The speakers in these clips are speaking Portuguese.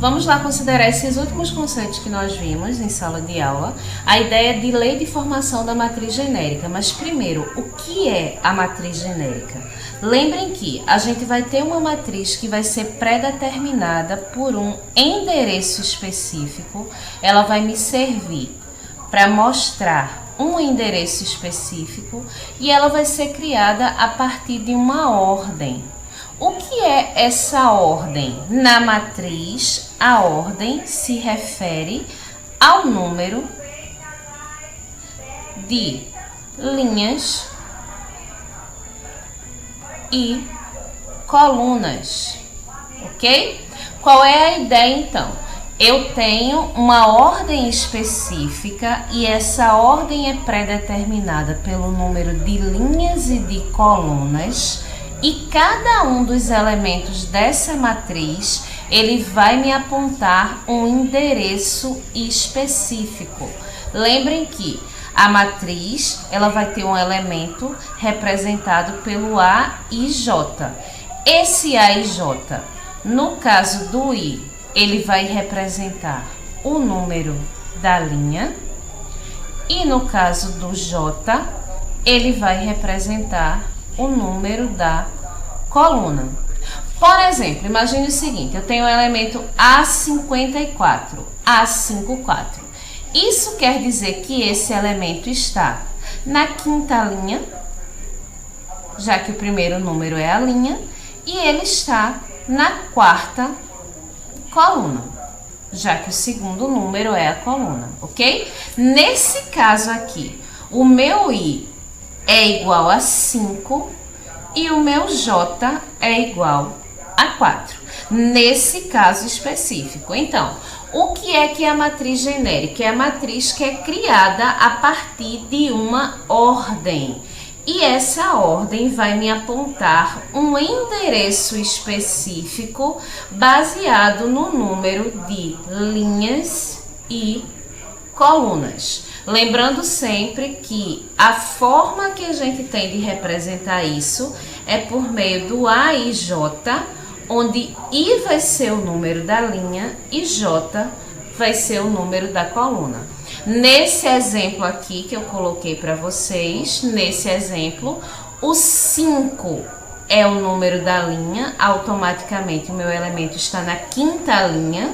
Vamos lá considerar esses últimos conceitos que nós vimos em sala de aula. A ideia de lei de formação da matriz genérica. Mas primeiro, o que é a matriz genérica? Lembrem que a gente vai ter uma matriz que vai ser pré-determinada por um endereço específico. Ela vai me servir para mostrar um endereço específico e ela vai ser criada a partir de uma ordem. O que é essa ordem? Na matriz, a ordem se refere ao número de linhas e colunas, ok? Qual é a ideia então? Eu tenho uma ordem específica e essa ordem é pré-determinada pelo número de linhas e de colunas. E cada um dos elementos dessa matriz, ele vai me apontar um endereço específico. Lembrem que a matriz, ela vai ter um elemento representado pelo A e J. Esse A e J, no caso do I, ele vai representar o número da linha. E no caso do J, ele vai representar o número da coluna. Por exemplo, imagine o seguinte, eu tenho o elemento A54, A54. Isso quer dizer que esse elemento está na quinta linha, já que o primeiro número é a linha, e ele está na quarta coluna, já que o segundo número é a coluna, ok? Nesse caso aqui, o meu I é igual a 5 e o meu J é igual a 4. Nesse caso específico. Então, o que é a matriz genérica? É a matriz que é criada a partir de uma ordem. E essa ordem vai me apontar um endereço específico baseado no número de linhas e colunas. Lembrando sempre que a forma que a gente tem de representar isso é por meio do A e J, onde I vai ser o número da linha e J vai ser o número da coluna. Nesse exemplo aqui que eu coloquei para vocês, nesse exemplo, o 5 é o número da linha, automaticamente o meu elemento está na quinta linha,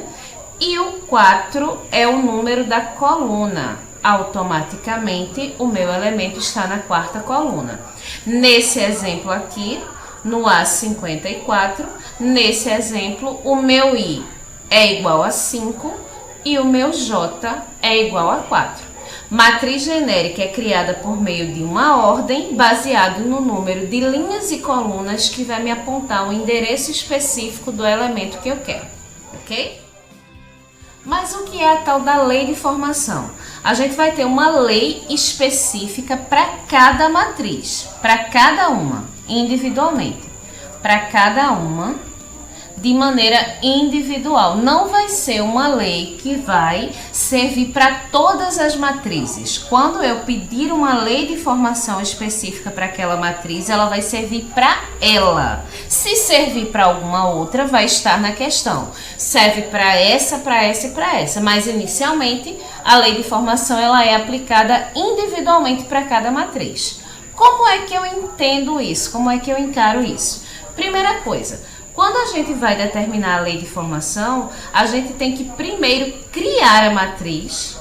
e o 4 é o número da coluna. Automaticamente o meu elemento está na quarta coluna. Nesse exemplo aqui, no A54, nesse exemplo, o meu I é igual a 5 e o meu J é igual a 4. Matriz genérica é criada por meio de uma ordem baseado no número de linhas e colunas que vai me apontar o endereço específico do elemento que eu quero, ok? Mas o que é a tal da lei de formação? A gente vai ter uma lei específica para cada matriz, para cada uma, individualmente. Para cada uma, de maneira individual. Não vai ser uma lei que vai servir para todas as matrizes. Quando eu pedir uma lei de formação específica para aquela matriz, ela vai servir para ela. Se servir para alguma outra, vai estar na questão. Serve para essa, para essa e para essa. Mas inicialmente, a lei de formação ela é aplicada individualmente para cada matriz. Como é que eu entendo isso? Como é que eu encaro isso? Primeira coisa, quando a gente vai determinar a lei de formação, a gente tem que primeiro criar a matriz.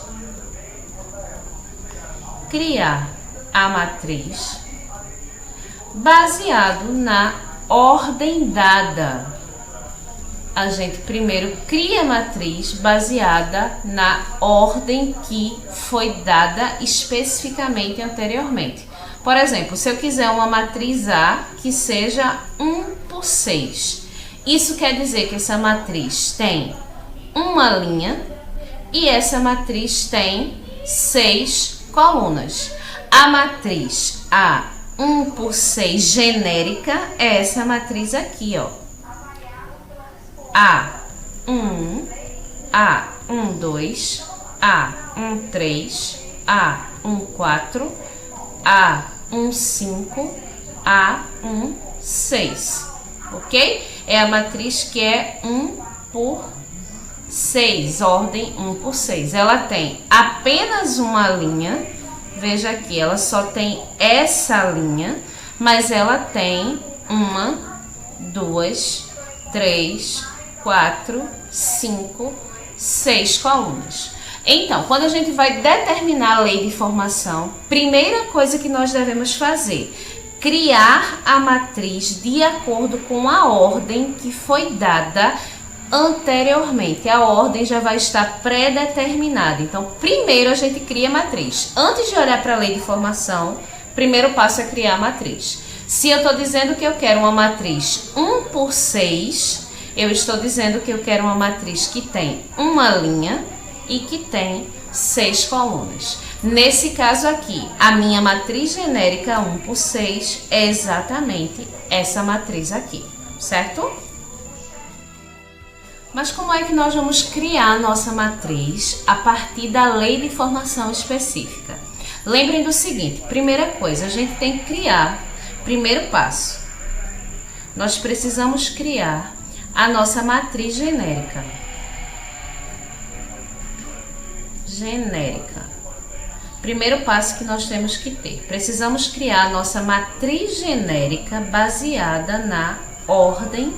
Criar a matriz baseado na ordem dada. A gente primeiro cria a matriz baseada na ordem que foi dada especificamente anteriormente. Por exemplo, se eu quiser uma matriz A que seja 1 por 6, isso quer dizer que essa matriz tem uma linha e essa matriz tem 6 colunas. A matriz A1 por 6 genérica é essa matriz aqui, ó. A1, A12, A13, A14, A15, A16, ok? É a matriz que é 1 por 6, ordem 1 por 6. Ela tem apenas uma linha, veja aqui, ela só tem essa linha, mas ela tem 1, 2, 3, 4, 5, 6 colunas. Então, quando a gente vai determinar a lei de formação, primeira coisa que nós devemos fazer, criar a matriz de acordo com a ordem que foi dada anteriormente. A ordem já vai estar pré-determinada. Então, primeiro a gente cria a matriz. Antes de olhar para a lei de formação, primeiro passo é criar a matriz. Se eu estou dizendo que eu quero uma matriz 1 por 6, eu estou dizendo que eu quero uma matriz que tem uma linha e que tem 6 colunas. Nesse caso aqui, a minha matriz genérica 1 por 6 é exatamente essa matriz aqui, certo? Mas como é que nós vamos criar a nossa matriz a partir da lei de formação específica? Lembrem do seguinte, primeira coisa, a gente tem que criar, primeiro passo, nós precisamos criar a nossa matriz genérica. Primeiro passo que nós temos que ter, precisamos criar a nossa matriz genérica baseada na ordem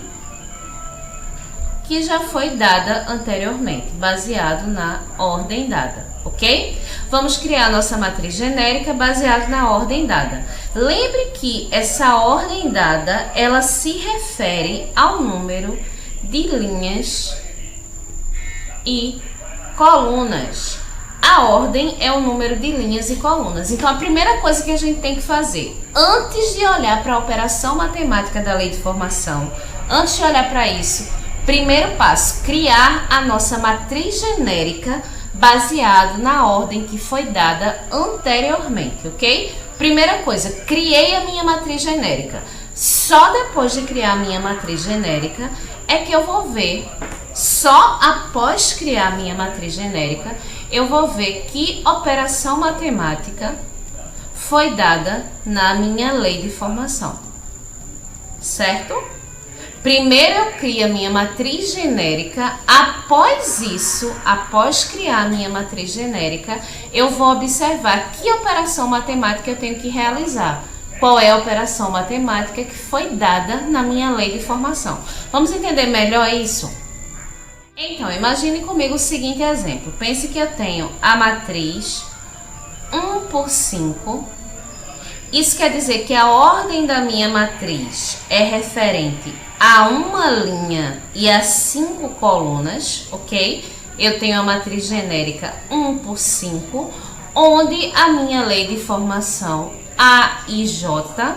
que já foi dada anteriormente, baseado na ordem dada, ok? Vamos criar a nossa matriz genérica baseada na ordem dada. Lembre que essa ordem dada, ela se refere ao número de linhas e colunas. A ordem é o número de linhas e colunas. Então, a primeira coisa que a gente tem que fazer, antes de olhar para a operação matemática da lei de formação, antes de olhar para isso, primeiro passo, criar a nossa matriz genérica baseado na ordem que foi dada anteriormente, ok? Primeira coisa, criei a minha matriz genérica. Só depois de criar a minha matriz genérica é que eu vou ver, só após criar a minha matriz genérica, eu vou ver que operação matemática foi dada na minha lei de formação, certo? Primeiro eu crio a minha matriz genérica, após isso, após criar a minha matriz genérica, eu vou observar que operação matemática eu tenho que realizar. Qual é a operação matemática que foi dada na minha lei de formação. Vamos entender melhor isso? Então, imagine comigo o seguinte exemplo. Pense que eu tenho a matriz 1 por 5. Isso quer dizer que a ordem da minha matriz é referente a uma linha e a 5 colunas, ok? Eu tenho a matriz genérica 1 por 5, onde a minha lei de formação A e J,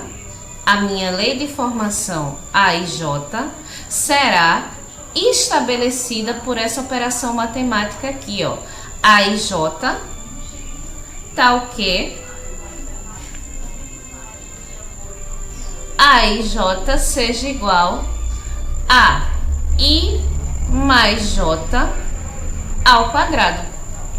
a minha lei de formação A e J, será estabelecida por essa operação matemática aqui, ó. A e J, tal que A e J seja igual a I mais J ao quadrado,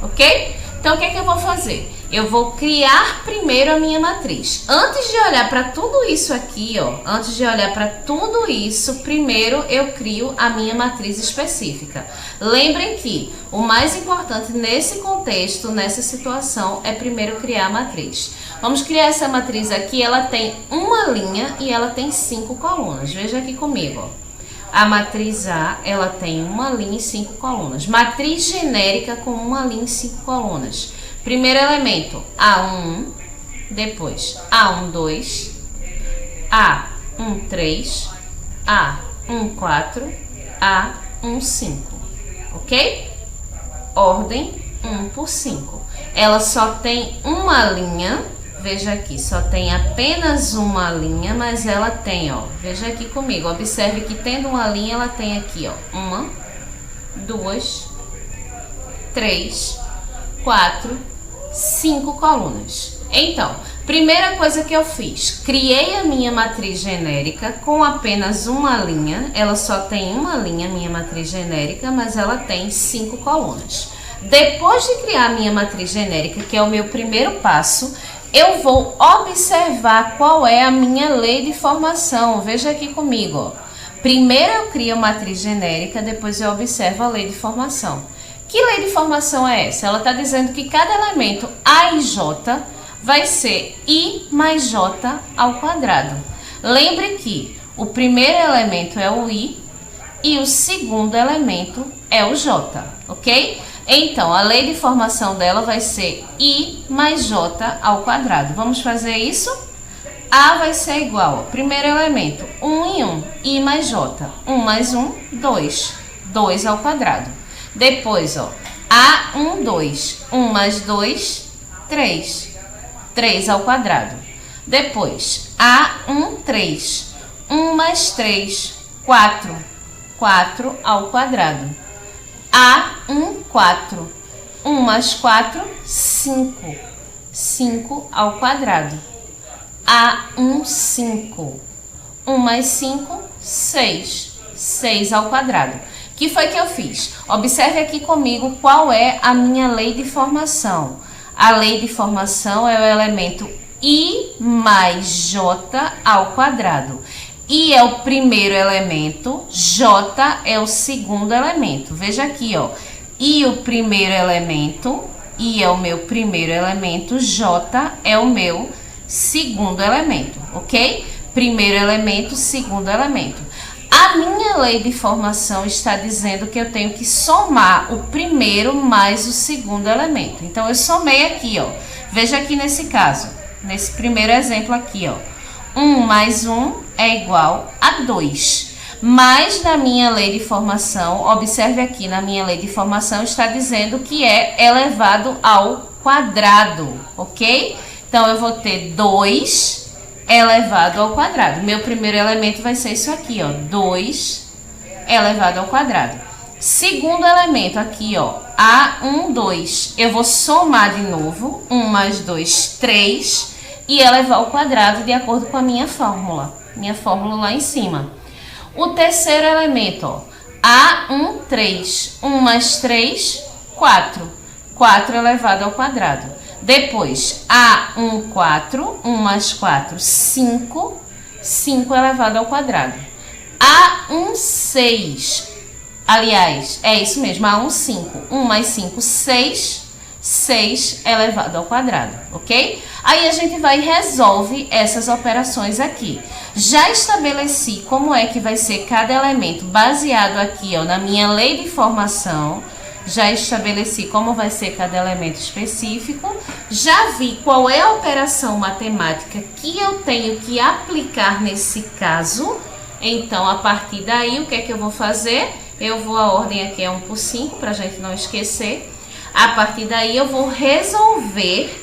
ok? Então, o que é que eu vou fazer? Eu vou criar primeiro a minha matriz. Antes de olhar para tudo isso aqui, ó, antes de olhar para tudo isso, primeiro eu crio a minha matriz específica. Lembrem que o mais importante nesse contexto, nessa situação, é primeiro criar a matriz. Vamos criar essa matriz aqui, ela tem uma linha e ela tem 5 colunas. Veja aqui comigo, ó. A matriz A, ela tem uma linha e 5 colunas. Matriz genérica com uma linha e 5 colunas. Primeiro elemento, A1, depois A12, A13, A14, A15, ok? Ordem 1 por 5. Ela só tem uma linha, veja aqui, só tem apenas uma linha, mas ela tem, ó, veja aqui comigo, observe que tendo uma linha, ela tem aqui, ó, 1, 2, 3, 4, 5 colunas. Então, primeira coisa que eu fiz, criei a minha matriz genérica com apenas uma linha, ela só tem uma linha, minha matriz genérica, mas ela tem 5 colunas. Depois de criar a minha matriz genérica, que é o meu primeiro passo, eu vou observar qual é a minha lei de formação. Veja aqui comigo, ó. Primeiro eu crio a matriz genérica, depois eu observo a lei de formação. Que lei de formação é essa? Ela está dizendo que cada elemento A e J vai ser I mais J ao quadrado. Lembre que o primeiro elemento é o I e o segundo elemento é o J, ok? Então, a lei de formação dela vai ser I mais J ao quadrado. Vamos fazer isso? A vai ser igual ao primeiro elemento, 1 e 1, I mais J. 1 mais 1, 2. 2 ao quadrado. Depois, ó, A, 1, 2. 1 mais 2, 3. 3 ao quadrado. Depois, A, 1, 3. 1 mais 3, 4. 4 ao quadrado. A, 1, 4. 1 mais 4, 5. 5 ao quadrado. A, 1, 5. 1 mais 5, 6. 6 ao quadrado. O que foi que eu fiz? Observe aqui comigo qual é a minha lei de formação. A lei de formação é o elemento I mais J ao quadrado. I é o primeiro elemento, J é o segundo elemento. Veja aqui, ó. I o primeiro elemento, I é o meu primeiro elemento, J é o meu segundo elemento, ok? Primeiro elemento, segundo elemento. A minha lei de formação está dizendo que eu tenho que somar o primeiro mais o segundo elemento. Então, eu somei aqui, ó. Veja aqui nesse caso, nesse primeiro exemplo aqui, ó. 1 mais 1 é igual a 2. Mas na minha lei de formação, observe aqui, na minha lei de formação está dizendo que é elevado ao quadrado, ok? Então, eu vou ter 2 elevado ao quadrado. Meu primeiro elemento vai ser isso aqui, ó. 2 elevado ao quadrado. Segundo elemento aqui, ó. A1, 2. Eu vou somar de novo. 1 mais 2, 3. E elevar ao quadrado de acordo com a minha fórmula. Minha fórmula lá em cima. O terceiro elemento, ó. A1, 3. 1 mais 3, 4. 4 elevado ao quadrado. Depois, A1, 4. 1 mais 4, 5. 5 elevado ao quadrado. A1, 6. Aliás, é isso mesmo. A1, 5. 1 mais 5, 6. 6 elevado ao quadrado, ok? Aí a gente vai e resolve essas operações aqui. Já estabeleci como é que vai ser cada elemento baseado aqui, ó, na minha lei de formação. Já estabeleci como vai ser cada elemento específico. Já vi qual é a operação matemática que eu tenho que aplicar nesse caso. Então, a partir daí, o que é que eu vou fazer? Eu vou, a ordem aqui é 1 por 5, para a gente não esquecer. A partir daí, eu vou resolver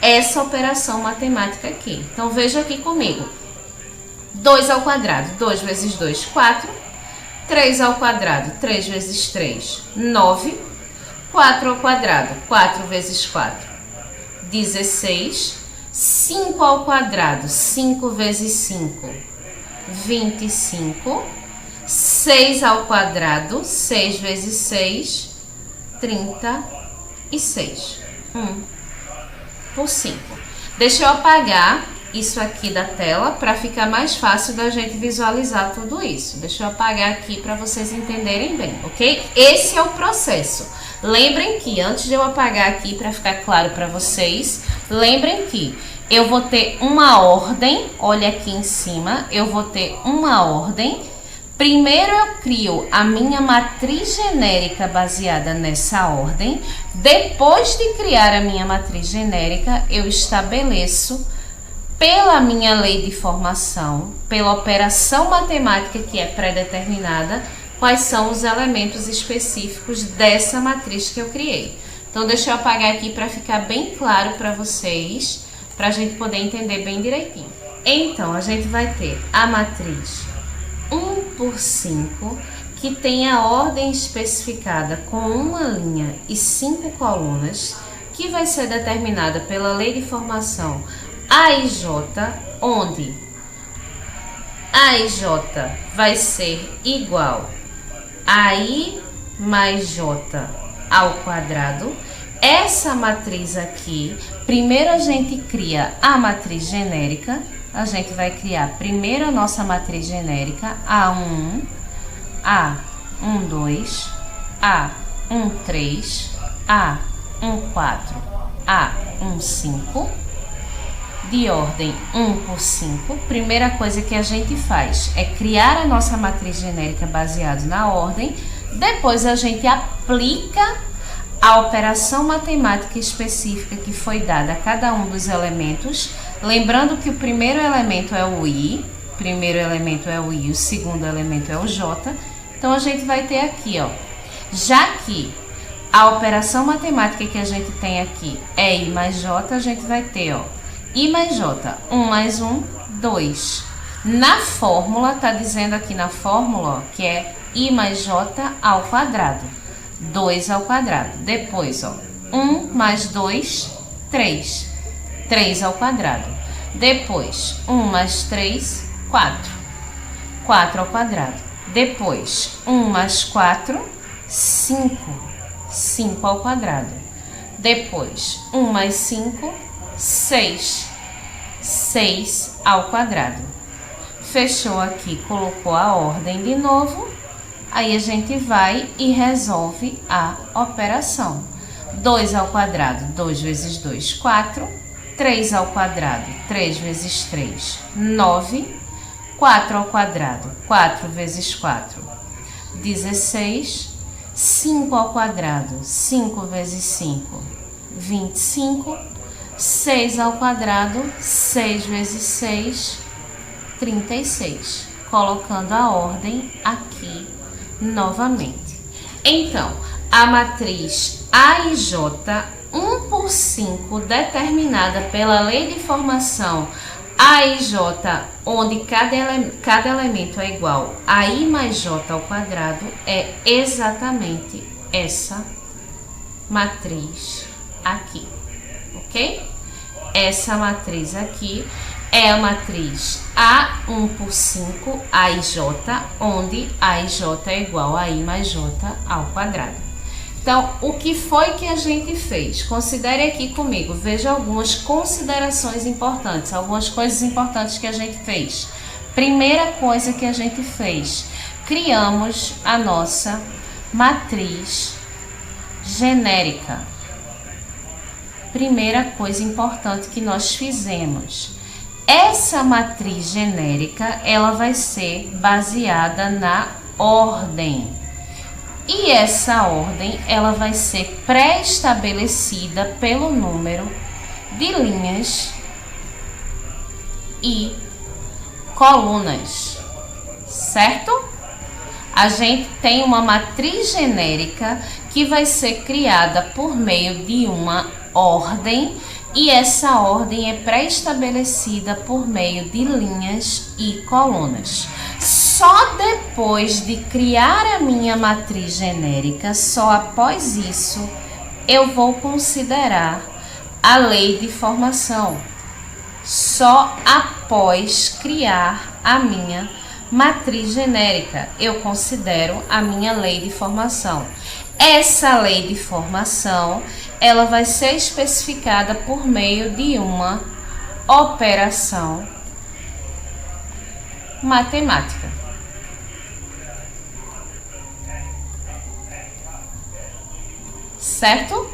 essa operação matemática aqui. Então, veja aqui comigo. 2 ao quadrado, 2 vezes 2, 4. 3 ao quadrado, 3 vezes 3, 9. 4 ao quadrado, 4 vezes 4, 16. 5 ao quadrado, 5 vezes 5, 25. 6 ao quadrado, 6 vezes 6, 36. 1 por 5. Deixa eu apagar isso aqui da tela para ficar mais fácil da gente visualizar tudo isso. Deixa eu apagar aqui para vocês entenderem bem, ok? Esse é o processo. Lembrem que, antes de eu apagar aqui para ficar claro para vocês, lembrem que eu vou ter uma ordem, olha aqui em cima, eu vou ter uma ordem. Primeiro eu crio a minha matriz genérica baseada nessa ordem. Depois de criar a minha matriz genérica, eu estabeleço, pela minha lei de formação, pela operação matemática que é pré-determinada, quais são os elementos específicos dessa matriz que eu criei. Então, deixa eu apagar aqui para ficar bem claro para vocês, para a gente poder entender bem direitinho. Então, a gente vai ter a matriz 1 por 5, que tem a ordem especificada com uma linha e 5 colunas, que vai ser determinada pela lei de formação A e J, onde A e J vai ser igual a I mais J ao quadrado. Essa matriz aqui, primeiro a gente cria a matriz genérica, a gente vai criar primeiro a nossa matriz genérica A11, A12, A13, A14, A15, de ordem 1 por 5. Primeira coisa que a gente faz é criar a nossa matriz genérica baseada na ordem, depois a gente aplica a operação matemática específica que foi dada a cada um dos elementos, lembrando que o primeiro elemento é o I, o segundo elemento é o J, então a gente vai ter aqui, ó, já que a operação matemática que a gente tem aqui é I mais J, a gente vai ter, ó, I mais J, 1 mais 1, 2. Na fórmula, tá dizendo aqui na fórmula, ó, que é I mais J ao quadrado, 2 ao quadrado. Depois, ó, 1 mais 2, 3, 3 ao quadrado. Depois, 1 mais 3, 4, 4 ao quadrado. Depois, 1 mais 4, 5, 5 ao quadrado. Depois, 1 mais 5, 6, 6 ao quadrado. Fechou aqui, colocou a ordem de novo. Aí a gente vai e resolve a operação. 2 ao quadrado, 2 vezes 2, 4. 3 ao quadrado, 3 vezes 3, 9. 4 ao quadrado, 4 vezes 4, 16. 5 ao quadrado, 5 vezes 5, 25. 6 ao quadrado, 6 vezes 6, 36. Colocando a ordem aqui novamente. Então, a matriz A e J, 1 por 5, determinada pela lei de formação A e J, onde cada elemento é igual a I mais J ao quadrado, é exatamente essa matriz aqui, ok? Essa matriz aqui é a matriz A1 por 5, A e J, onde A e J é igual a I mais J ao quadrado. Então, o que foi que a gente fez? Considere aqui comigo, veja algumas considerações importantes, algumas coisas importantes que a gente fez. Primeira coisa que a gente fez, criamos a nossa matriz genérica. Primeira coisa importante que nós fizemos. Essa matriz genérica, ela vai ser baseada na ordem. E essa ordem, ela vai ser pré-estabelecida pelo número de linhas e colunas, certo? A gente tem uma matriz genérica que vai ser criada por meio de uma ordem, e essa ordem é pré-estabelecida por meio de linhas e colunas. Só depois de criar a minha matriz genérica, só após isso, eu vou considerar a lei de formação. Só após criar a minha matriz genérica, eu considero a minha lei de formação. Essa lei de formação, ela vai ser especificada por meio de uma operação matemática. Certo?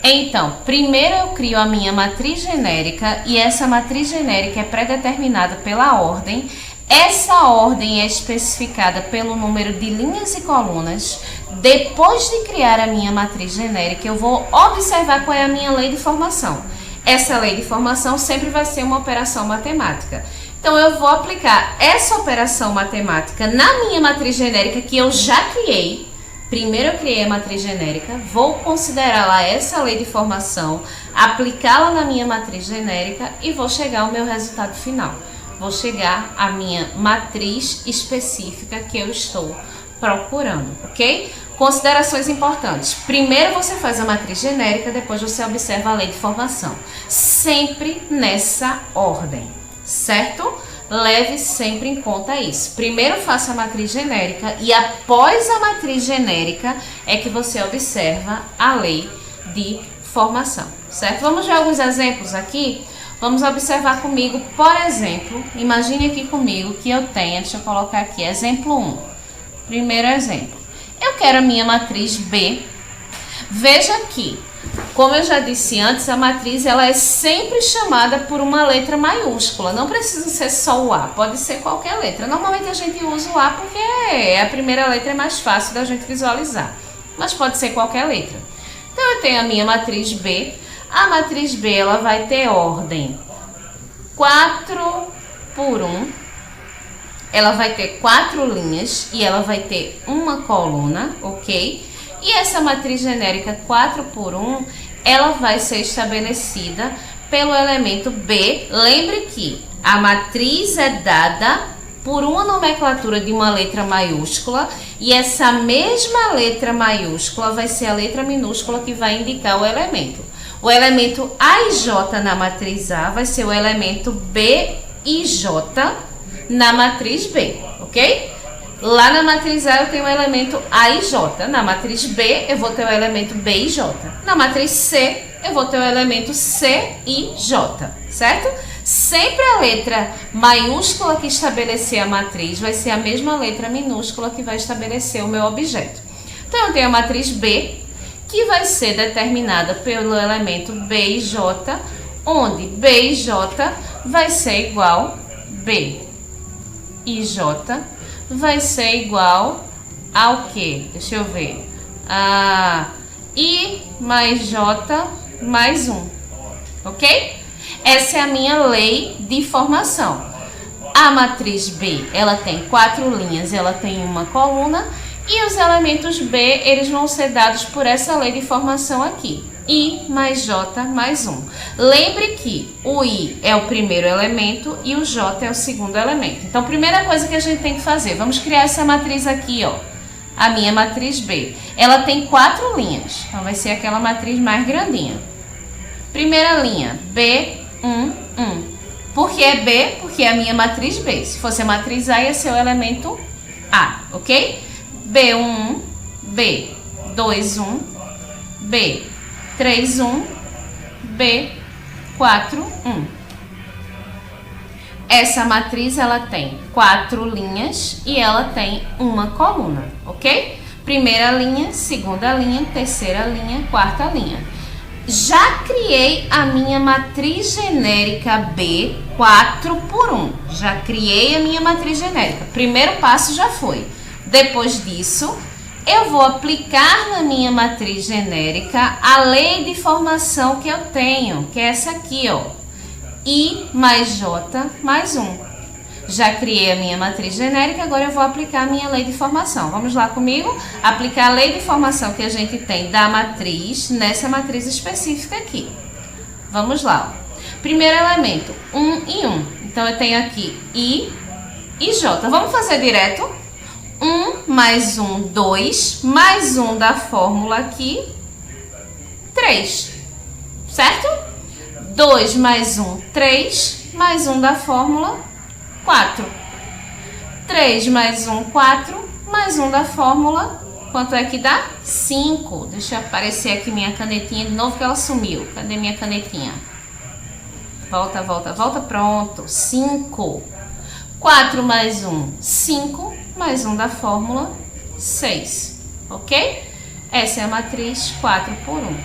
Então, primeiro eu crio a minha matriz genérica e essa matriz genérica é pré-determinada pela ordem. Essa ordem é especificada pelo número de linhas e colunas. Depois de criar a minha matriz genérica, eu vou observar qual é a minha lei de formação. Essa lei de formação sempre vai ser uma operação matemática. Então, eu vou aplicar essa operação matemática na minha matriz genérica que eu já criei. Primeiro eu criei a matriz genérica, vou considerar lá essa lei de formação, aplicá-la na minha matriz genérica e vou chegar ao meu resultado final. Vou chegar à minha matriz específica que eu estou procurando, ok? Considerações importantes. Primeiro você faz a matriz genérica, depois você observa a lei de formação. Sempre nessa ordem, certo? Leve sempre em conta isso. Primeiro faça a matriz genérica e após a matriz genérica é que você observa a lei de formação, certo? Vamos ver alguns exemplos aqui. Vamos observar comigo, por exemplo, imagine aqui comigo que eu tenha, deixa eu colocar aqui, exemplo 1. Primeiro exemplo. Eu quero a minha matriz B. Veja aqui, como eu já disse antes, a matriz ela é sempre chamada por uma letra maiúscula. Não precisa ser só o A, pode ser qualquer letra. Normalmente a gente usa o A porque a primeira letra é mais fácil da gente visualizar. Mas pode ser qualquer letra. Então eu tenho a minha matriz B. A matriz B ela vai ter ordem 4 por 1. Ela vai ter 4 linhas e ela vai ter uma coluna, ok? E essa matriz genérica 4 por 1, ela vai ser estabelecida pelo elemento B. Lembre que a matriz é dada por uma nomenclatura de uma letra maiúscula e essa mesma letra maiúscula vai ser a letra minúscula que vai indicar o elemento. O elemento A e J na matriz A vai ser o elemento B e J na matriz B, ok? Lá na matriz A eu tenho o elemento A e J. Na matriz B eu vou ter o elemento B e J. Na matriz C eu vou ter o elemento C e J, certo? Sempre a letra maiúscula que estabelecer a matriz vai ser a mesma letra minúscula que vai estabelecer o meu objeto. Então eu tenho a matriz B, que vai ser determinada pelo elemento B e J, onde B e J vai ser igual B e J vai ser igual ao que? Deixa eu ver. I mais J mais 1. Ok? Essa é a minha lei de formação. A matriz B, ela tem 4 linhas, ela tem uma coluna. E os elementos B, eles vão ser dados por essa lei de formação aqui. I mais J mais 1. Lembre que o I é o primeiro elemento e o J é o segundo elemento. Então, primeira coisa que a gente tem que fazer, vamos criar essa matriz aqui, ó. A minha matriz B. Ela tem 4 linhas, então vai ser aquela matriz mais grandinha. Primeira linha, B, 1, 1. Por que é B? Porque é a minha matriz B. Se fosse a matriz A, ia ser o elemento A, ok? B1, B2, B3, B4, 1. Essa matriz ela tem 4 linhas e ela tem uma coluna, ok? Primeira linha, segunda linha, terceira linha, quarta linha. Já criei a minha matriz genérica B 4 por 1. Já criei a minha matriz genérica. Primeiro passo já foi. Depois disso, eu vou aplicar na minha matriz genérica a lei de formação que eu tenho, que é essa aqui, ó. I mais J mais 1. Já criei a minha matriz genérica, agora eu vou aplicar a minha lei de formação. Vamos lá comigo? Aplicar a lei de formação que a gente tem da matriz nessa matriz específica aqui. Vamos lá. Ó. Primeiro elemento, 1 e 1. Então, eu tenho aqui I e J. Vamos fazer direto? 1 mais 1, 2, mais 1 da fórmula aqui, 3, certo? 2 mais 1, 3, mais 1 da fórmula, 4. 3 mais 1, 4, mais 1 da fórmula, quanto é que dá? 5. Deixa eu aparecer aqui minha canetinha de novo que ela sumiu. Cadê minha canetinha? Volta, volta, volta, pronto. 5. 4 mais 1, 5. Mais 1 da fórmula, 6, ok? Essa é a matriz 4 por 1.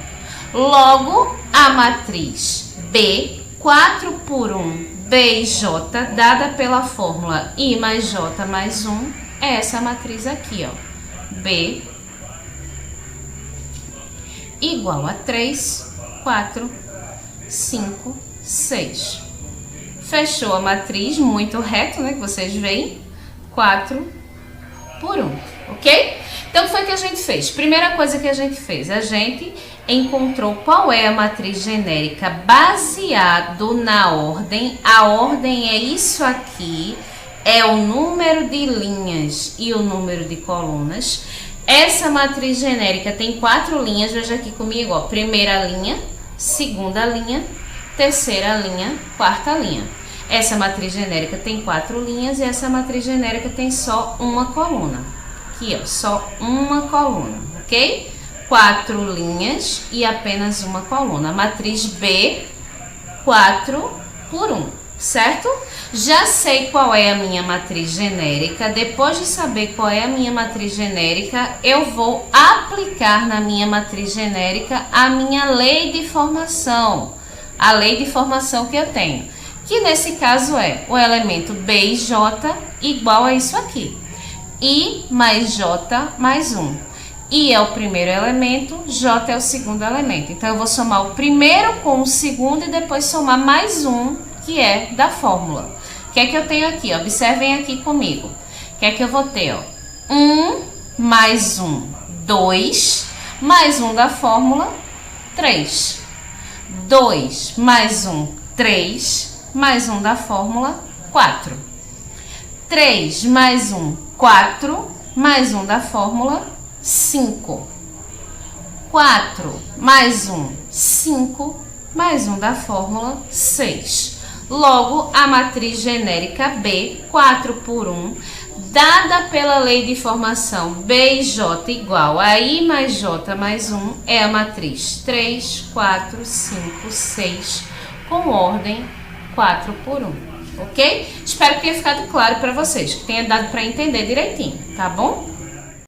Logo, a matriz B, 4 por 1, B e J, dada pela fórmula I mais J mais 1, é essa matriz aqui, ó. B igual a 3, 4, 5, 6. Fechou a matriz, muito reto, né? Que vocês veem. 4 por 1, ok? Então, o que foi que a gente fez? Primeira coisa que a gente fez, a gente encontrou qual é a matriz genérica baseado na ordem. A ordem é isso aqui, é o número de linhas e o número de colunas. Essa matriz genérica tem 4 linhas, veja aqui comigo, ó. Primeira linha, segunda linha, terceira linha, quarta linha. Essa matriz genérica tem 4 linhas e essa matriz genérica tem só uma coluna. Aqui, ó, só uma coluna, ok? 4 linhas e apenas uma coluna. A matriz B, 4 por 1, certo? Já sei qual é a minha matriz genérica. Depois de saber qual é a minha matriz genérica, eu vou aplicar na minha matriz genérica a minha lei de formação. A lei de formação que eu tenho, que nesse caso é o elemento B e J igual a isso aqui. I mais J mais 1. I é o primeiro elemento, J é o segundo elemento. Então, eu vou somar o primeiro com o segundo e depois somar mais um, que é da fórmula. O que é que eu tenho aqui? Observem aqui comigo. O que é que eu vou ter? 1 mais 1, 2, mais 1 da fórmula, 3. 2 mais 1, 3, mais 1 da fórmula, 4. 3 mais 1, 4, mais 1 da fórmula, 5. 4 mais 1, 5, mais 1 da fórmula, 6. Logo, a matriz genérica B, 4 por 1, dada pela lei de formação B e J igual a I mais J mais 1, é a matriz 3, 4, 5, 6, com ordem 4 por 1, ok? Espero que tenha ficado claro para vocês, que tenha dado para entender direitinho, tá bom?